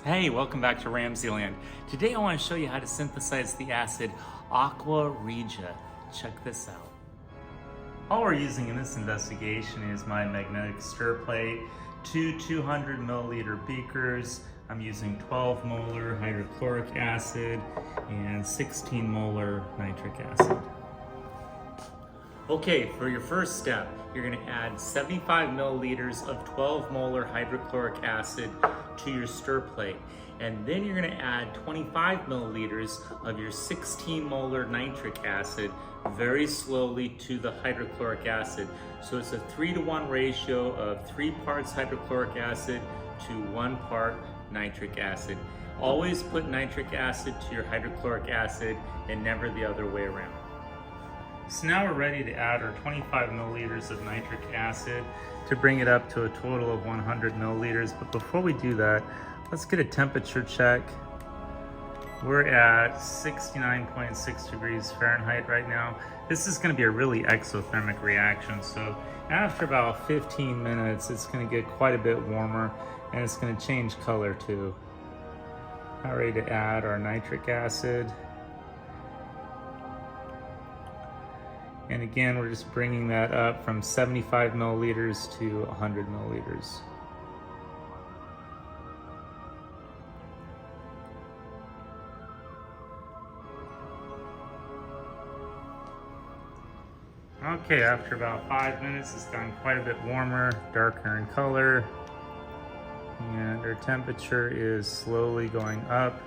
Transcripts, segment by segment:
Hey, welcome back to RamZland. Today I want to show you how to synthesize the acid Aqua Regia. Check this out. All we're using in this investigation is my magnetic stir plate, two 200 milliliter beakers. I'm using 12 molar hydrochloric acid and 16 molar nitric acid. Okay, for your first step, you're going to add 75 milliliters of 12 molar hydrochloric acid to your stir plate. And then you're going to add 25 milliliters of your 16 molar nitric acid very slowly to the hydrochloric acid. So it's a 3-to-1 ratio of 3 parts hydrochloric acid to 1 part nitric acid. Always put nitric acid to your hydrochloric acid and never the other way around. So now we're ready to add our 25 milliliters of nitric acid to bring it up to a total of 100 milliliters. But before we do that, let's get a temperature check. We're at 69.6 degrees Fahrenheit right now. This is going to be a really exothermic reaction. So after about 15 minutes, it's going to get quite a bit warmer and it's going to change color too. Now ready to add our nitric acid. And again, we're just bringing that up from 75 milliliters to 100 milliliters. Okay, after about 5 minutes, it's gotten quite a bit warmer, darker in color, and our temperature is slowly going up.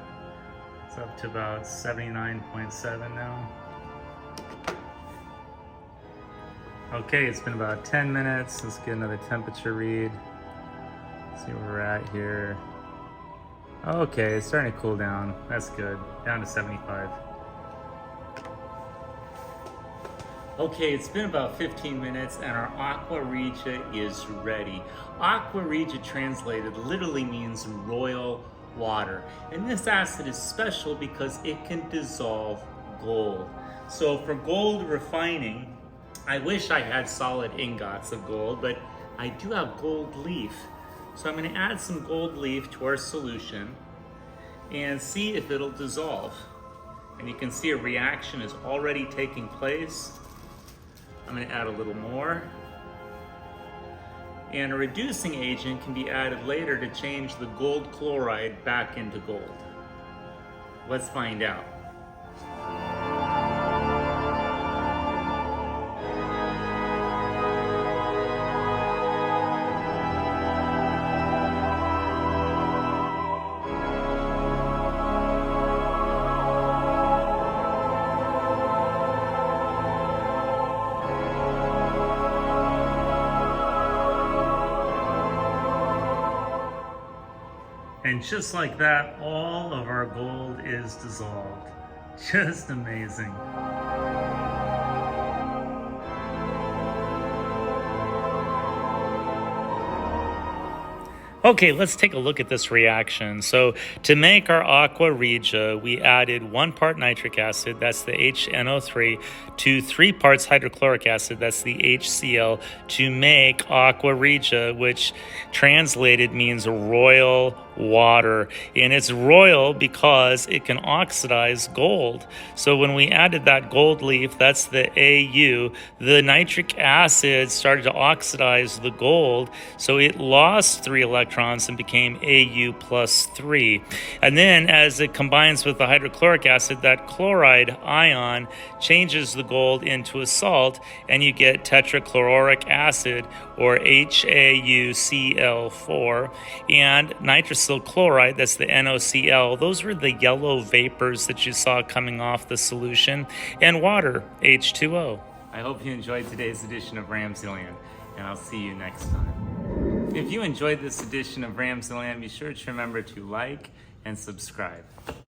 It's up to about 79.7 now. Okay, it's been about 10 minutes. Let's get another temperature read. See where we're at here. Okay, it's starting to cool down. That's good. Down to 75. Okay, it's been about 15 minutes and our Aqua Regia is ready. Aqua Regia translated literally means royal water. And this acid is special because it can dissolve gold. So for gold refining, I wish I had solid ingots of gold, but I do have gold leaf. So I'm going to add some gold leaf to our solution and see if it'll dissolve. And you can see a reaction is already taking place. I'm going to add a little more. And a reducing agent can be added later to change the gold chloride back into gold. Let's find out. And just like that, all of our gold is dissolved. Just amazing. Okay, let's take a look at this reaction. So to make our Aqua Regia, we added 1 part nitric acid, that's the HNO3, to 3 parts hydrochloric acid, that's the HCl, to make Aqua Regia, which translated means royal water. And it's royal because it can oxidize gold. So when we added that gold leaf, that's the AU, the nitric acid started to oxidize the gold, so it lost 3 electrons and became AU plus 3. And then as it combines with the hydrochloric acid, that chloride ion changes the gold into a salt, and you get tetrachloroic acid, or HAUCl4, and nitrosyl chloride, that's the NOCl. Those were the yellow vapors that you saw coming off the solution, and water, H2O. I hope you enjoyed today's edition of RamZland, and I'll see you next time. If you enjoyed this edition of RamZland, be sure to remember to like and subscribe.